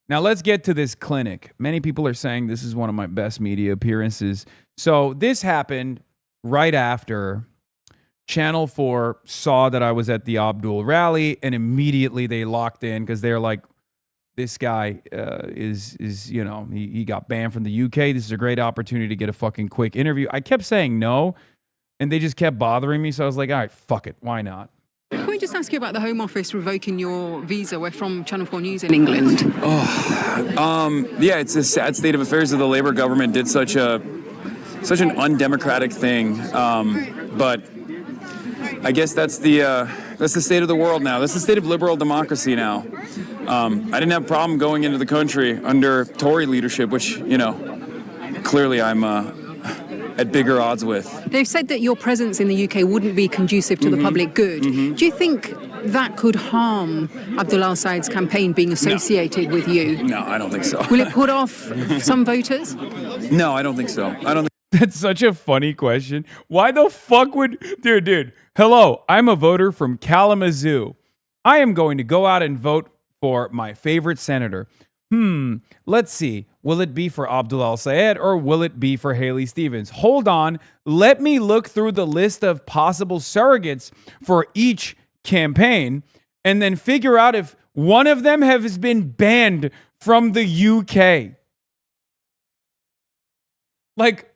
Now let's get to this clinic. Many people are saying this is one of my best media appearances. So this happened right after Channel 4 saw that I was at the Abdul rally, and immediately they locked in because they're like, this guy is he got banned from the UK. This is a great opportunity to get a fucking quick interview. I kept saying no, and they just kept bothering me. So I was like, all right, fuck it. Why not? Can we just ask you about the Home Office revoking your visa? We're from Channel 4 News in England. Yeah, it's a sad state of affairs that the Labour government did such an undemocratic thing. But I guess that's the state of the world now. That's the state of liberal democracy now. I didn't have a problem going into the country under Tory leadership, which, clearly I'm at bigger odds with. They've said that your presence in the UK wouldn't be conducive to the public good. Do you think that could harm Abdul al-Said's campaign being associated with you? No, I don't think so. Will it put off some voters? No, I don't think so. That's such a funny question. Why the fuck would... Dude, hello, I'm a voter from Kalamazoo. I am going to go out and vote for my favorite senator. Let's see. Will it be for Abdul al-Sayed or will it be for Haley Stevens? Hold on. Let me look through the list of possible surrogates for each campaign and then figure out if one of them has been banned from the UK. Like,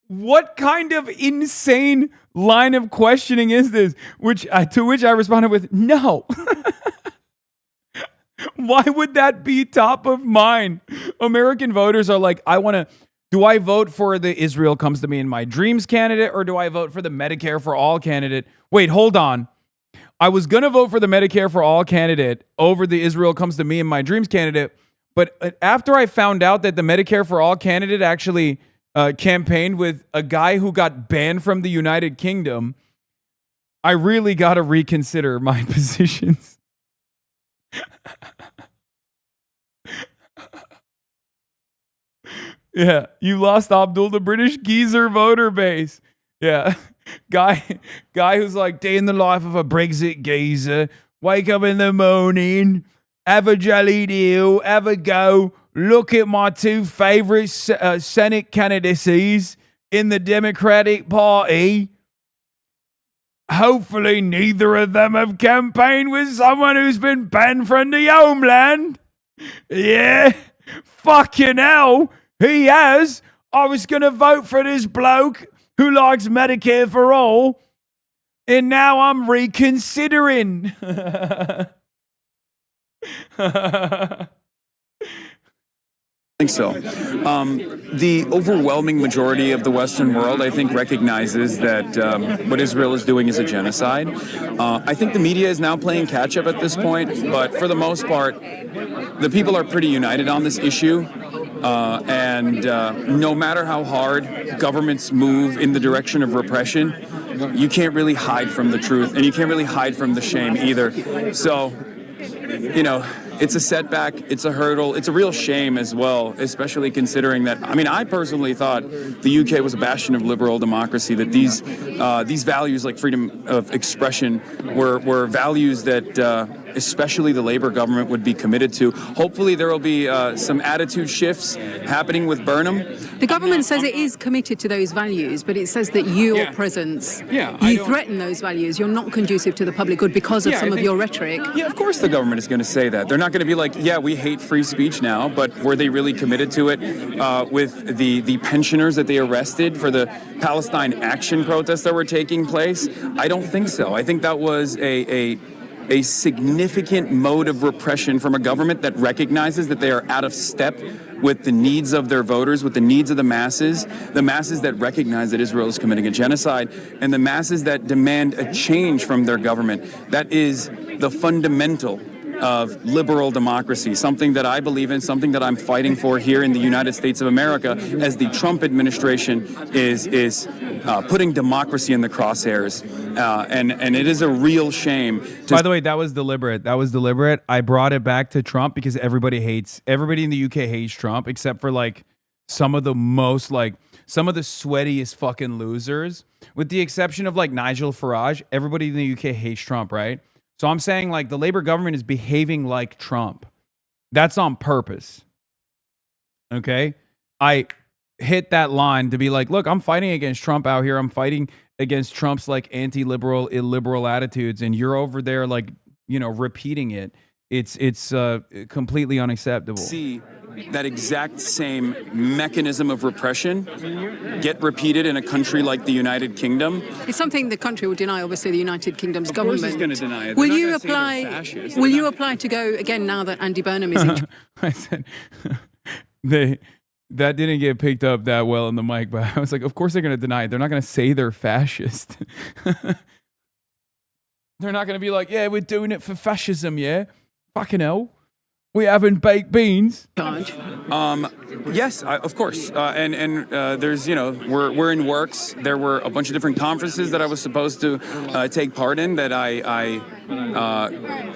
what kind of insane line of questioning is this? To which I responded with, no. Why would that be top of mind? American voters are like, do I vote for the Israel Comes to Me in My Dreams candidate or do I vote for the Medicare for All candidate? Wait, hold on. I was going to vote for the Medicare for All candidate over the Israel Comes to Me in My Dreams candidate. But after I found out that the Medicare for All candidate actually campaigned with a guy who got banned from the United Kingdom, I really got to reconsider my positions. Yeah, you lost Abdul, the British geezer voter base. Yeah, guy who's like, day in the life of a Brexit geezer. Wake up in the morning, have a jelly deal, have a go, look at my two favorite Senate candidacies in the Democratic Party. Hopefully neither of them have campaigned with someone who's been banned from the homeland. Yeah, fucking hell, he has. I was going to vote for this bloke who likes Medicare for all, and now I'm reconsidering. I think so. The overwhelming majority of the Western world, I think, recognizes that what Israel is doing is a genocide. I think the media is now playing catch-up at this point, but for the most part, the people are pretty united on this issue. And no matter how hard governments move in the direction of repression, you can't really hide from the truth, and you can't really hide from the shame either. So, it's a setback, it's a hurdle, it's a real shame as well, especially considering that, I personally thought the UK was a bastion of liberal democracy, that these values like freedom of expression were values that especially the Labour government would be committed to. Hopefully there will be some attitude shifts happening with Burnham. The government says it is committed to those values, but it says that your presence, you threaten those values. You're not conducive to the public good because of some of your rhetoric. Yeah, of course the government is going to say that. They're not going to be like, yeah, we hate free speech now, but were they really committed to it with the pensioners that they arrested for the Palestine action protests that were taking place? I don't think so. I think that was a significant mode of repression from a government that recognizes that they are out of step with the needs of their voters, with the needs of the masses that recognize that Israel is committing a genocide, and the masses that demand a change from their government. That is the fundamental of liberal democracy, something that I believe in, something that I'm fighting for here in the United States of America, as the Trump administration is putting democracy in the crosshairs. And it is a real shame. By the way, that was deliberate. I brought it back to Trump because everybody in the UK hates Trump, except for some of the sweatiest fucking losers, with the exception of Nigel Farage. Everybody in the UK hates Trump, right? So I'm saying the Labour government is behaving like Trump. That's on purpose. Okay? I hit that line to be like, look, I'm fighting against Trump out here. I'm fighting against Trump's like anti-liberal, illiberal attitudes, and you're over there like, repeating it. It's completely unacceptable. See that exact same mechanism of repression get repeated in a country like the United Kingdom. It's something the country will deny, obviously, the United Kingdom's government. Of course it's going to deny it. Will you apply to go again now that Andy Burnham is in charge? I said that didn't get picked up that well in the mic, but I was like, of course they're going to deny it. They're not going to say they're fascist. They're not going to be like, yeah, we're doing it for fascism, yeah? Fucking hell. We having baked beans. Yes, of course. And there's, we're in works. There were a bunch of different conferences that I was supposed to take part in that I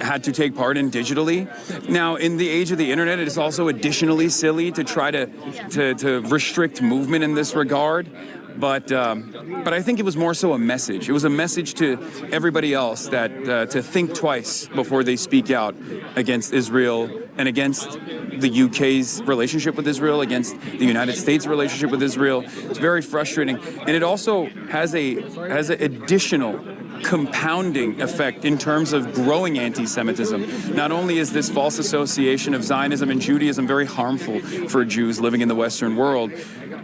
had to take part in digitally. Now, in the age of the internet, it is also additionally silly to try to restrict movement in this regard. But I think it was more so a message. It was a message to everybody else that to think twice before they speak out against Israel and against the UK's relationship with Israel, against the United States' relationship with Israel. It's very frustrating, and it also has an additional compounding effect in terms of growing anti-Semitism. Not only is this false association of Zionism and Judaism very harmful for Jews living in the Western world,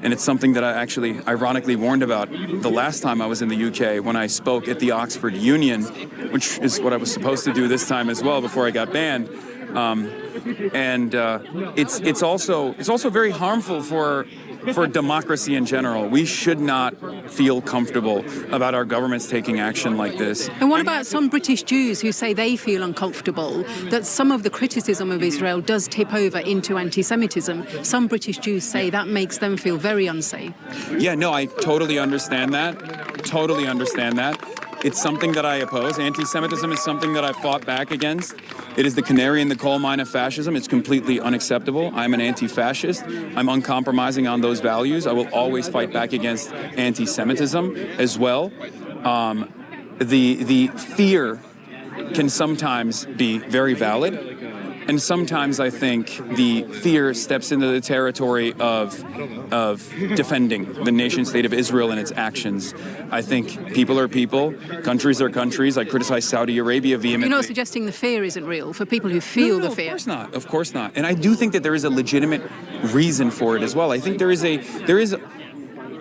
and it's something that I actually ironically warned about the last time I was in the UK when I spoke at the Oxford Union, which is what I was supposed to do this time as well before I got banned. It's also very harmful for democracy in general. We should not feel comfortable about our governments taking action like this. And what about some British Jews who say they feel uncomfortable that some of the criticism of Israel does tip over into anti-Semitism? Some British Jews say that makes them feel very unsafe. Yeah, no, I totally understand that. Totally understand that. It's something that I oppose. Anti-Semitism is something that I fought back against. It is the canary in the coal mine of fascism. It's completely unacceptable. I'm an anti-fascist. I'm uncompromising on those values. I will always fight back against anti-Semitism as well. The fear can sometimes be very valid. And sometimes I think the fear steps into the territory of defending the nation state of Israel and its actions. I think people are people, countries are countries. I criticize Saudi Arabia vehemently. You're not suggesting the fear isn't real for people who feel the fear? Of course not. Of course not. And I do think that there is a legitimate reason for it as well. I think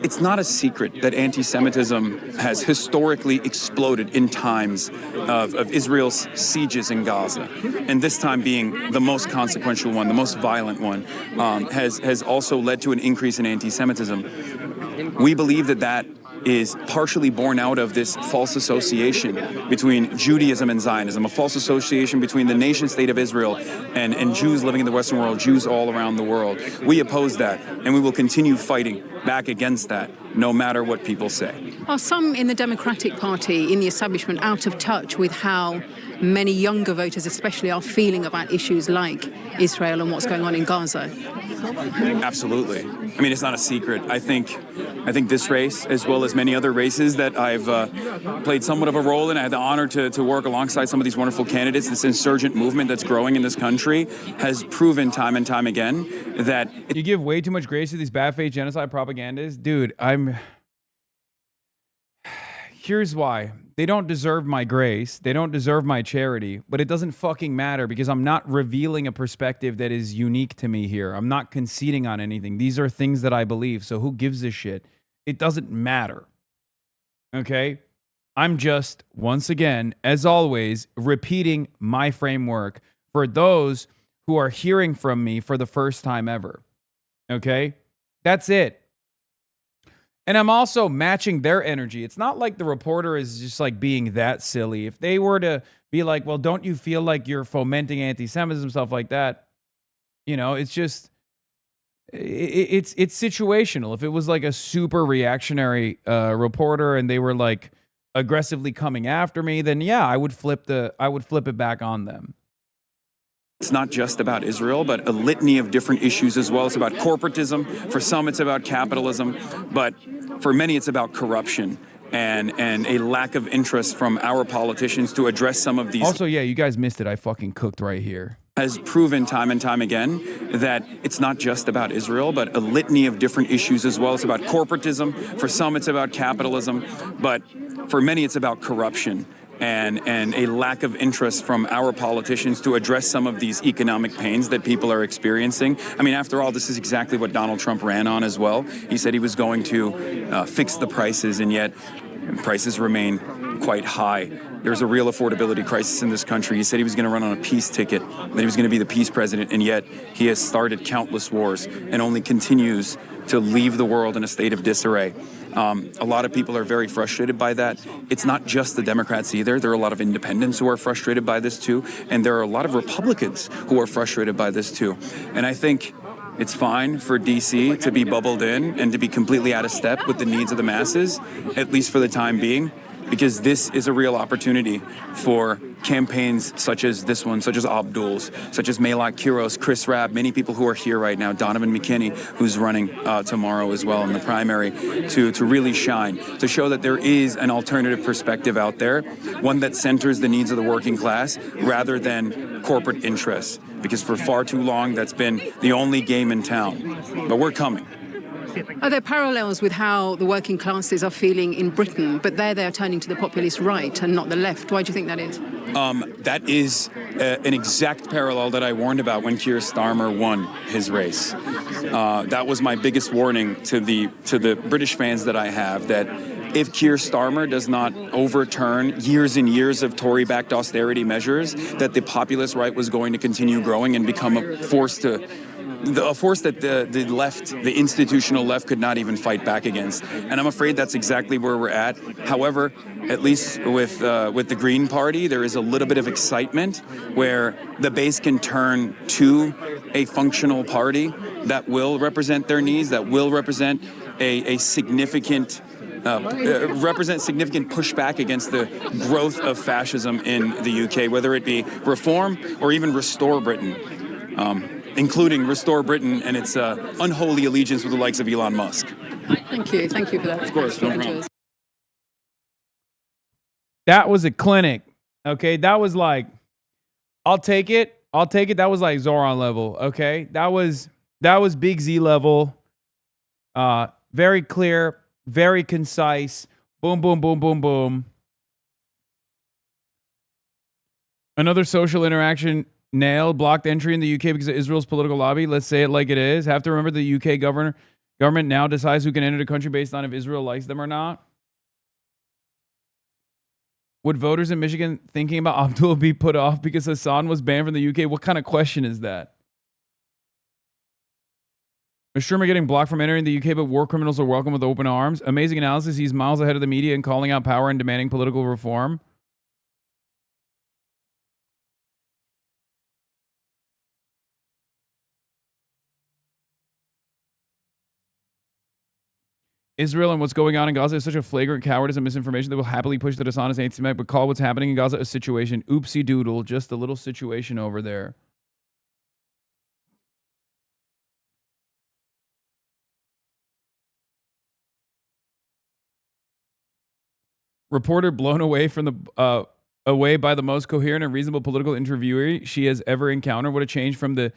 it's not a secret that anti-Semitism has historically exploded in times of Israel's sieges in Gaza. And this time being the most consequential one, the most violent one, has also led to an increase in anti-Semitism. We believe that is partially born out of this false association between Judaism and Zionism, a false association between the nation state of Israel and Jews living in the Western world, Jews all around the world. We oppose that, and we will continue fighting back against that, no matter what people say. Are some in the Democratic Party, in the establishment, out of touch with how many younger voters especially are feeling about issues like Israel and what's going on in Gaza? Absolutely. I mean, it's not a secret. I think this race, as well as many other races that I've played somewhat of a role in, I had the honor to work alongside some of these wonderful candidates. This insurgent movement that's growing in this country has proven time and time again that... You give way too much grace to these bad faith genocide propagandists. Dude, here's why. They don't deserve my grace. They don't deserve my charity, but it doesn't fucking matter because I'm not revealing a perspective that is unique to me here. I'm not conceding on anything. These are things that I believe. So who gives a shit? It doesn't matter. Okay? I'm just, once again, as always, repeating my framework for those who are hearing from me for the first time ever. Okay? That's it. And I'm also matching their energy. It's not like the reporter is just like being that silly. If they were to be like, well, don't you feel like you're fomenting anti-Semitism, stuff like that? It's just, it's situational. If it was like a super reactionary reporter and they were like aggressively coming after me, then yeah, I would flip it back on them. It's not just about Israel, but a litany of different issues as well. It's about corporatism. For some, it's about capitalism. But for many, it's about corruption and a lack of interest from our politicians to address some of these. Also, yeah, you guys missed it. I fucking cooked right here. has proven time and time again that it's not just about Israel, but a litany of different issues as well. It's about corporatism. For some, it's about capitalism. But for many, it's about corruption and a lack of interest from our politicians to address some of these economic pains that people are experiencing. I mean, after all, this is exactly what Donald Trump ran on as well. He said he was going to fix the prices, and yet prices remain quite high. There's a real affordability crisis in this country. He said he was going to run on a peace ticket, that he was going to be the peace president, and yet he has started countless wars and only continues to leave the world in a state of disarray. A lot of people are very frustrated by that. It's not just the Democrats either. There are a lot of independents who are frustrated by this too, and there are a lot of Republicans who are frustrated by this too. And I think it's fine for DC to be bubbled in and to be completely out of step with the needs of the masses, at least for the time being, because this is a real opportunity for campaigns such as this one, such as Abdul's, such as Malak Kiros, Chris Rabb, many people who are here right now, Donovan McKinney, who's running tomorrow as well in the primary, to really shine, to show that there is an alternative perspective out there, one that centers the needs of the working class rather than corporate interests, because for far too long, that's been the only game in town. But we're coming. Are there parallels with how the working classes are feeling in Britain, but they're turning to the populist right and not the left? Why do you think that is? That is an exact parallel that I warned about when Keir Starmer won his race. That was my biggest warning to the British fans that I have, that if Keir Starmer does not overturn years and years of Tory-backed austerity measures, that the populist right was going to continue growing and become a force that the left, the institutional left, could not even fight back against. And I'm afraid that's exactly where we're at. However, at least with the Green Party, there is a little bit of excitement where the base can turn to a functional party that will represent their needs, that will represent a significant significant pushback against the growth of fascism in the UK, whether it be reform or even restore Britain. Including restore Britain and its unholy allegiance with the likes of Elon Musk. Thank you for that. Of course, no problem. That was a clinic. Okay, that was like, I'll take it. That was like Zoran level. Okay, that was Big Z level. Very clear, very concise. Boom, boom, boom, boom, boom. Another social interaction. Nailed. Blocked entry in the UK because of Israel's political lobby. Let's say it like it is. Have to remember the UK government now decides who can enter the country based on if Israel likes them or not. Would voters in Michigan thinking about Abdul be put off because Hassan was banned from the UK? What kind of question is that? Is Shermer getting blocked from entering the UK, but war criminals are welcome with open arms? Amazing analysis. He's miles ahead of the media in calling out power and demanding political reform. Israel and what's going on in Gaza is such a flagrant cowardice and misinformation that will happily push that Hassan is anti-Semitic, but call what's happening in Gaza a situation. Oopsie doodle, just a little situation over there. Reporter blown away away by the most coherent and reasonable political interviewee she has ever encountered. What a change from the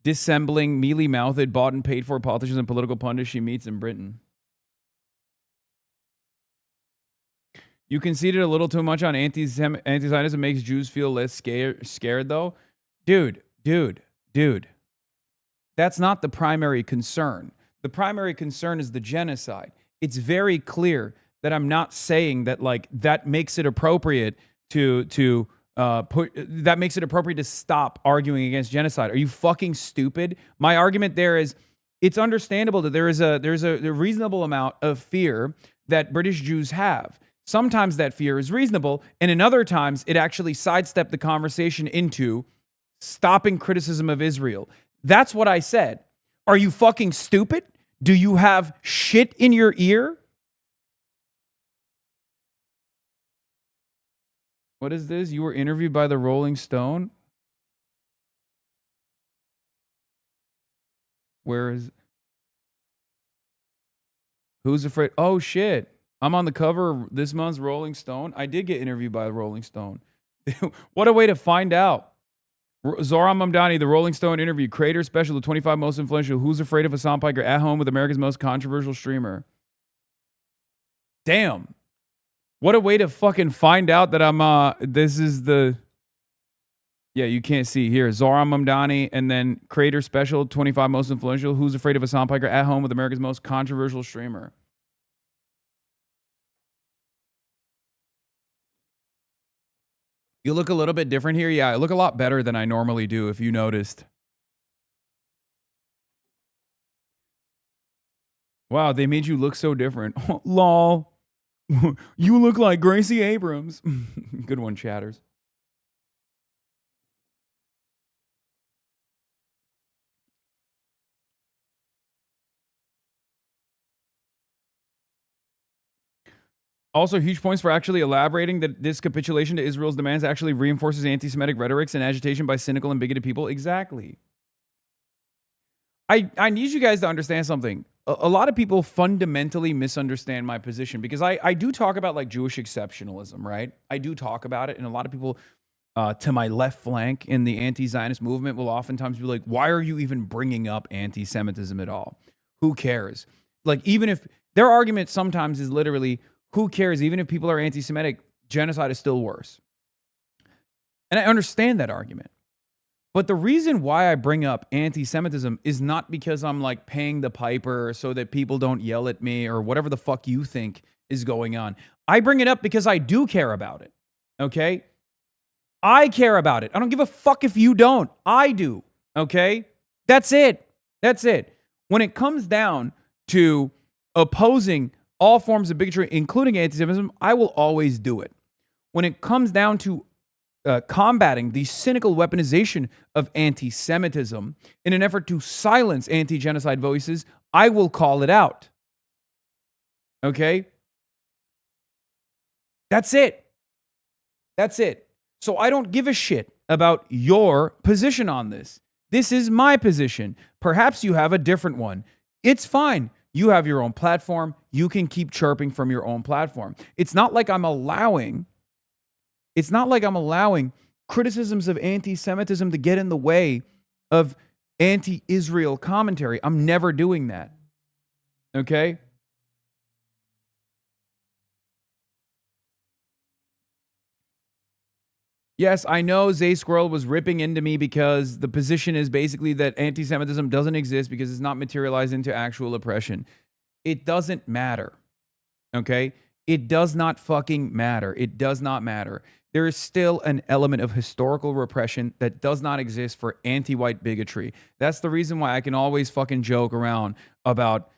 dissembling, mealy-mouthed, bought and paid for politicians and political pundits she meets in Britain. You conceded a little too much on anti-Zionism makes Jews feel less scared, though. Dude. That's not the primary concern. The primary concern is the genocide. It's very clear that I'm not saying that that makes it appropriate to stop arguing against genocide. Are you fucking stupid? My argument there is it's understandable that there's a reasonable amount of fear that British Jews have. Sometimes that fear is reasonable, and in other times it actually sidestepped the conversation into stopping criticism of Israel. That's what I said. Are you fucking stupid? Do you have shit in your ear? What is this? You were interviewed by the Rolling Stone? Who's afraid? Oh, shit. I'm on the cover of this month's Rolling Stone. I did get interviewed by the Rolling Stone. What a way to find out. Zohran Mamdani, the Rolling Stone interview, creator special, the 25 most influential, who's afraid of Hassan Piker at home with America's most controversial streamer. Damn. What a way to fucking find out that I'm, this is the, yeah, you can't see here. Zohran Mamdani, and then creator special, 25 most influential, who's afraid of Hassan Piker at home with America's most controversial streamer. You look a little bit different here. Yeah, I look a lot better than I normally do, if you noticed. Wow, they made you look so different. Lol. You look like Gracie Abrams. Good one, Chatters. Also, huge points for actually elaborating that this capitulation to Israel's demands actually reinforces anti-Semitic rhetorics and agitation by cynical and bigoted people. Exactly. I need you guys to understand something. A lot of people fundamentally misunderstand my position because I do talk about like Jewish exceptionalism, right? I do talk about it, and a lot of people to my left flank in the anti-Zionist movement will oftentimes be like, why are you even bringing up anti-Semitism at all? Who cares? Like, even if their argument sometimes is literally, who cares? Even if people are anti-Semitic, genocide is still worse. And I understand that argument. But the reason why I bring up anti-Semitism is not because I'm like paying the piper so that people don't yell at me or whatever the fuck you think is going on. I bring it up because I do care about it. Okay? I care about it. I don't give a fuck if you don't. I do. Okay? That's it. That's it. When it comes down to opposing all forms of bigotry, including anti-Semitism, I will always do it. When it comes down to combating the cynical weaponization of anti-Semitism in an effort to silence anti-genocide voices, I will call it out. Okay? That's it. That's it. So I don't give a shit about your position on this. This is my position. Perhaps you have a different one. It's fine. You have your own platform. You can keep chirping from your own platform. It's not like I'm allowing criticisms of anti-Semitism to get in the way of anti-Israel commentary. I'm never doing that. Okay? Yes, I know Zay Squirrel was ripping into me because the position is basically that anti-Semitism doesn't exist because it's not materialized into actual oppression. It doesn't matter. Okay? It does not fucking matter. It does not matter. There is still an element of historical repression that does not exist for anti-white bigotry. That's the reason why I can always fucking joke around about,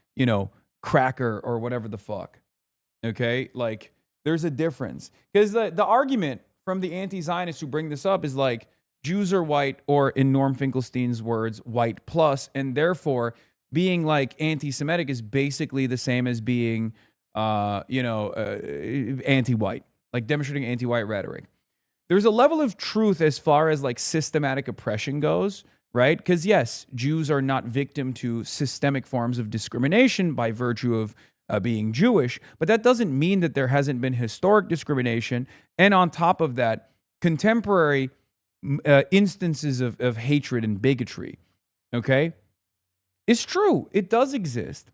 cracker or whatever the fuck. Okay? Like, there's a difference. Because the argument from the anti-Zionists who bring this up is like, Jews are white, or in Norm Finkelstein's words, white plus, and therefore being like anti-Semitic is basically the same as being, anti-white, like demonstrating anti-white rhetoric. There's a level of truth as far as like systematic oppression goes, right? Because yes, Jews are not victim to systemic forms of discrimination by virtue of being Jewish, but that doesn't mean that there hasn't been historic discrimination. And on top of that, contemporary instances of hatred and bigotry, okay? It's true. It does exist.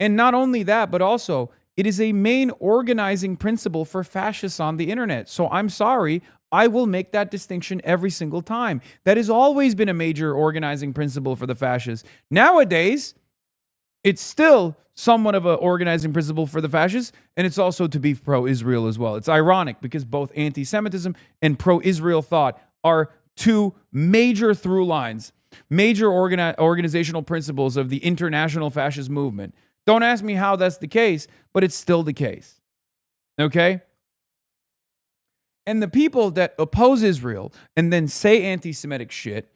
And not only that, but also it is a main organizing principle for fascists on the internet. So I'm sorry, I will make that distinction every single time. That has always been a major organizing principle for the fascists. Nowadays, it's still somewhat of an organizing principle for the fascists, and it's also to be pro-Israel as well. It's ironic because both anti-Semitism and pro-Israel thought are two major through lines, major organizational principles of the international fascist movement. Don't ask me how that's the case, but it's still the case. Okay? And the people that oppose Israel and then say anti-Semitic shit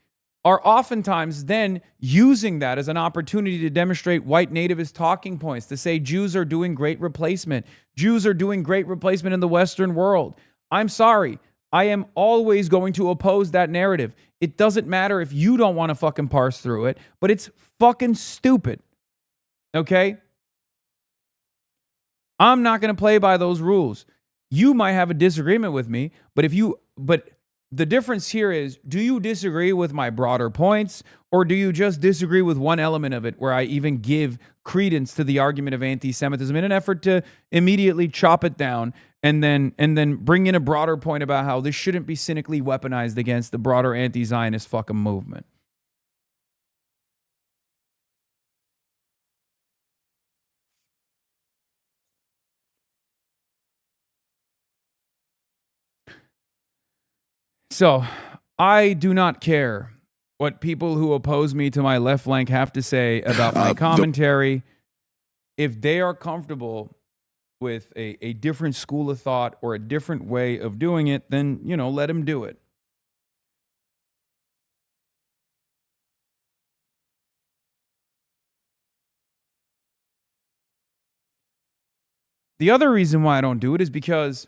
are oftentimes then using that as an opportunity to demonstrate white nativist talking points, to say Jews are doing great replacement. Jews are doing great replacement in the Western world. I'm sorry. I am always going to oppose that narrative. It doesn't matter if you don't want to fucking parse through it, but it's fucking stupid. Okay? I'm not going to play by those rules. You might have a disagreement with me, but the difference here is, do you disagree with my broader points, or do you just disagree with one element of it where I even give credence to the argument of anti-Semitism in an effort to immediately chop it down and then bring in a broader point about how this shouldn't be cynically weaponized against the broader anti-Zionist fucking movement? So, I do not care what people who oppose me to my left flank have to say about my commentary. If they are comfortable with a different school of thought or a different way of doing it, then, let them do it. The other reason why I don't do it is because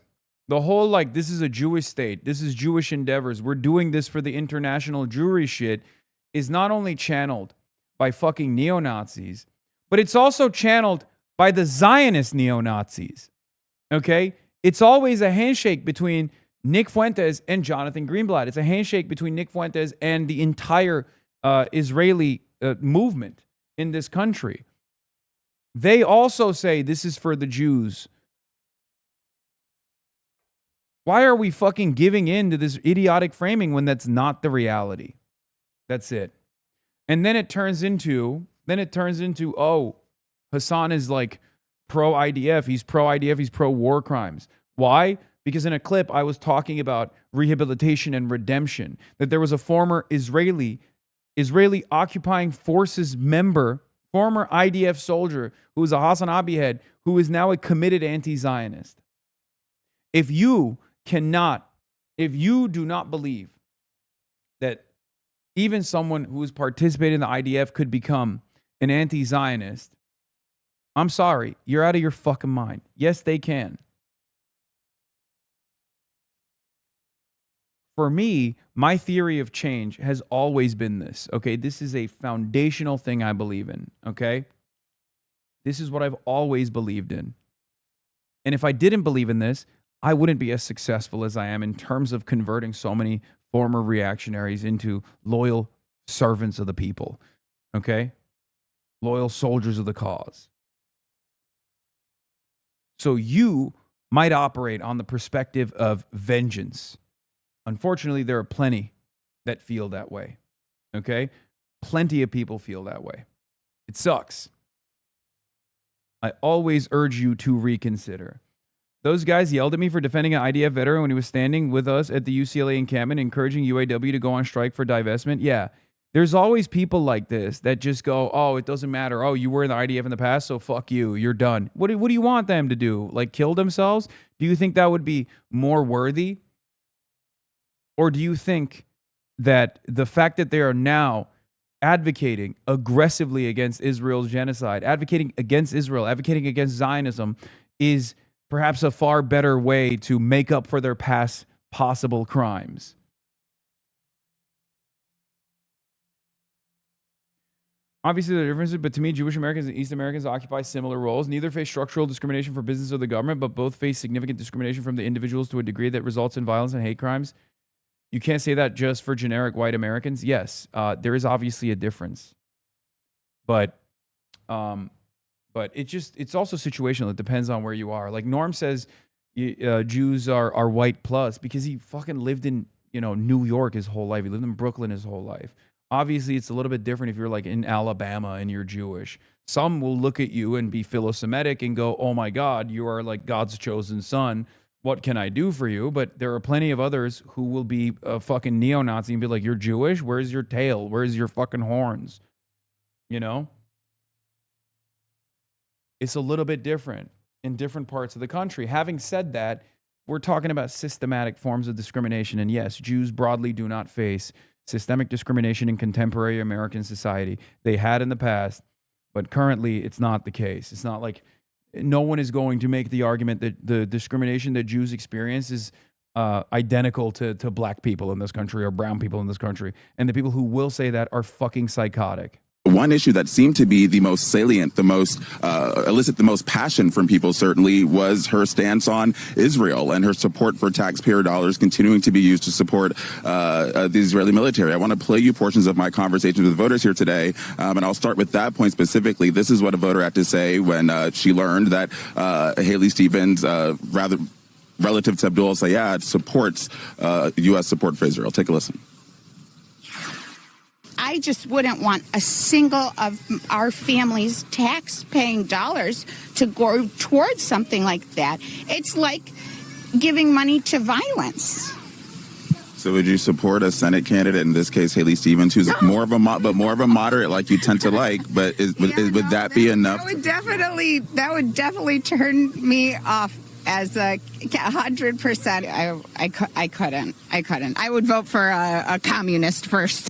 the whole, this is a Jewish state, this is Jewish endeavors, we're doing this for the international Jewry shit, is not only channeled by fucking neo-Nazis, but it's also channeled by the Zionist neo-Nazis. Okay? It's always a handshake between Nick Fuentes and Jonathan Greenblatt. It's a handshake between Nick Fuentes and the entire Israeli movement in this country. They also say this is for the Jews. Why are we fucking giving in to this idiotic framing when that's not the reality? That's it. And then it turns into, oh, Hasan is pro IDF. He's pro IDF. He's pro war crimes. Why? Because in a clip, I was talking about rehabilitation and redemption, that there was a former Israeli occupying forces member, former IDF soldier who was a HasanAbi head, who is now a committed anti-Zionist. If you do not believe that even someone who is participating in the IDF could become an anti-Zionist, I'm sorry, you're out of your fucking mind. Yes, they can. For me, my theory of change has always been this, okay? This is a foundational thing I believe in, okay? This is what I've always believed in. And if I didn't believe in this, I wouldn't be as successful as I am in terms of converting so many former reactionaries into loyal servants of the people, okay? Loyal soldiers of the cause. So you might operate on the perspective of vengeance. Unfortunately, there are plenty that feel that way, okay? Plenty of people feel that way. It sucks. I always urge you to reconsider. Those guys yelled at me for defending an IDF veteran when he was standing with us at the UCLA encampment, encouraging UAW to go on strike for divestment. Yeah, there's always people like this that just go, oh, it doesn't matter. Oh, you were in the IDF in the past, so fuck you. You're done. What do you want them to do? Kill themselves? Do you think that would be more worthy? Or do you think that the fact that they are now advocating aggressively against Israel's genocide, advocating against Israel, advocating against Zionism is perhaps a far better way to make up for their past possible crimes? Obviously, there are differences, but to me, Jewish Americans and East Americans occupy similar roles. Neither face structural discrimination from business or the government, but both face significant discrimination from the individuals to a degree that results in violence and hate crimes. You can't say that just for generic white Americans. Yes, there is obviously a difference, but it's also situational. It depends on where you are. Like Norm says, Jews are white plus because he fucking lived in New York his whole life. He lived in Brooklyn his whole life. Obviously, it's a little bit different if you're in Alabama and you're Jewish. Some will look at you and be philo-Semitic and go, "Oh my God, you are God's chosen son. What can I do for you?" But there are plenty of others who will be a fucking neo-Nazi and be like, "You're Jewish? Where's your tail? Where's your fucking horns?" It's a little bit different in different parts of the country. Having said that, we're talking about systematic forms of discrimination. And yes, Jews broadly do not face systemic discrimination in contemporary American society. They had in the past, but currently it's not the case. It's not like no one is going to make the argument that the discrimination that Jews experience is identical to black people in this country or brown people in this country. And the people who will say that are fucking psychotic. One issue that seemed to be the most salient, the most elicit the most passion from people, certainly, was her stance on Israel and her support for taxpayer dollars continuing to be used to support the Israeli military. I want to play you portions of my conversations with voters here today, and I'll start with that point specifically. This is what a voter had to say when she learned that Haley Stevens, rather relative to Abdul Sayed, supports U.S. support for Israel. Take a listen. I just wouldn't want a single of our family's tax-paying dollars to go towards something like that. It's like giving money to violence. So would you support a Senate candidate, in this case Haley Stevens, who's more of a moderate like you tend to like, but would that be enough? That would definitely turn me off as 100%. I couldn't. I would vote for a communist first.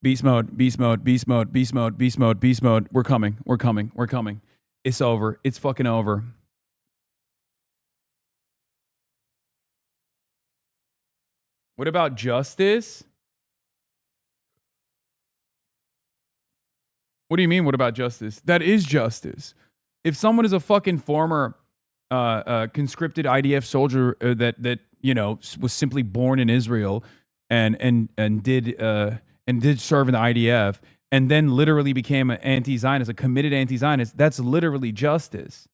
Beast mode, beast mode, beast mode, beast mode, beast mode, beast mode. We're coming. It's over. It's fucking over. What about justice? What do you mean, what about justice? That is justice. If someone is a fucking former conscripted IDF soldier that you know was simply born in Israel and did serve in the IDF, and then literally became an anti-Zionist, a committed anti-Zionist, that's literally justice.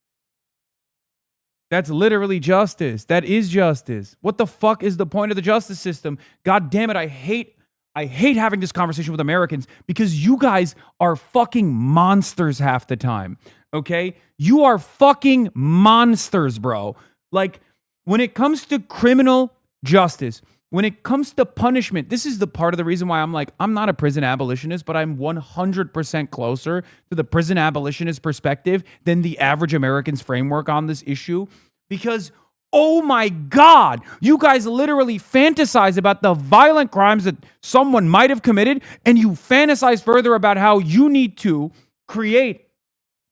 That's literally justice. That is justice. What the fuck is the point of the justice system? God damn it, I hate having this conversation with Americans because you guys are fucking monsters half the time, okay? You are fucking monsters, bro. Like, when it comes to criminal justice, when it comes to punishment, this is the part of the reason why I'm like, I'm not a prison abolitionist, but I'm 100% closer to the prison abolitionist perspective than the average American's framework on this issue. Because, oh my God, you guys literally fantasize about the violent crimes that someone might have committed, and you fantasize further about how you need to create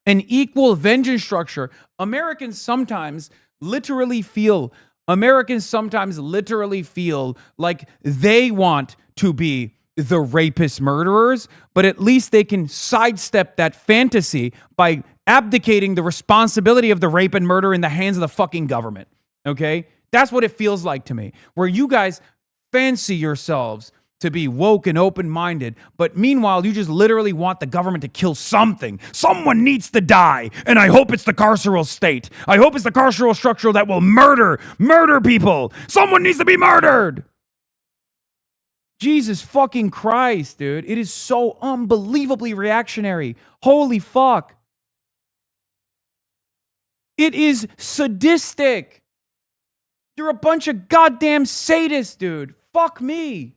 an equal vengeance structure. Americans sometimes literally feel like they want to be the rapist murderers, but at least they can sidestep that fantasy by abdicating the responsibility of the rape and murder in the hands of the fucking government. Okay? That's what it feels like to me, where you guys fancy yourselves to be woke and open-minded, but meanwhile, you just literally want the government to kill something. Someone needs to die, and I hope it's the carceral state. I hope it's the carceral structure that will murder people. Someone needs to be murdered. Jesus fucking Christ, dude. It is so unbelievably reactionary. Holy fuck. It is sadistic. You're a bunch of goddamn sadists, dude. Fuck me.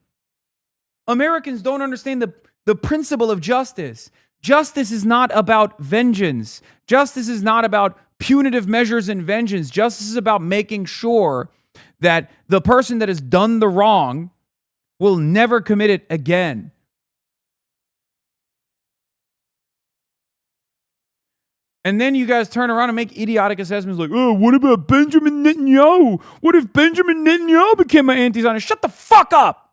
Americans don't understand the principle of justice. Justice is not about vengeance. Justice is not about punitive measures and vengeance. Justice is about making sure that the person that has done the wrong will never commit it again. And then you guys turn around and make idiotic assessments like, oh, what about Benjamin Netanyahu? What if Benjamin Netanyahu became an anti-Zionist? Shut the fuck up.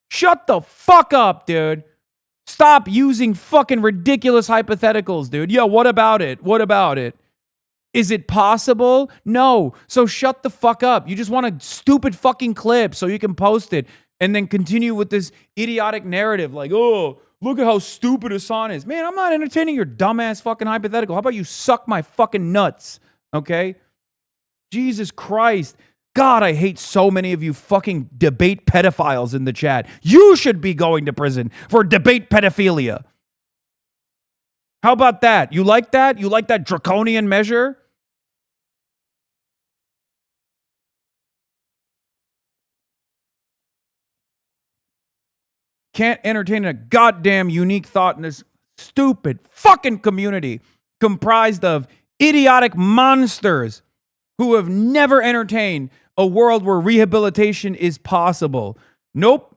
Shut the fuck up, dude. Stop using fucking ridiculous hypotheticals, dude. Yeah, what about it? What about it? Is it possible? No. So shut the fuck up. You just want a stupid fucking clip so you can post it and then continue with this idiotic narrative like, oh, look at how stupid Hassan is. Man, I'm not entertaining your dumbass fucking hypothetical. How about you suck my fucking nuts? Okay? Jesus Christ. God, I hate so many of you fucking debate pedophiles in the chat. You should be going to prison for debate pedophilia. How about that? You like that? You like that draconian measure? Can't entertain a goddamn unique thought in this stupid fucking community comprised of idiotic monsters who have never entertained a world where rehabilitation is possible. Nope.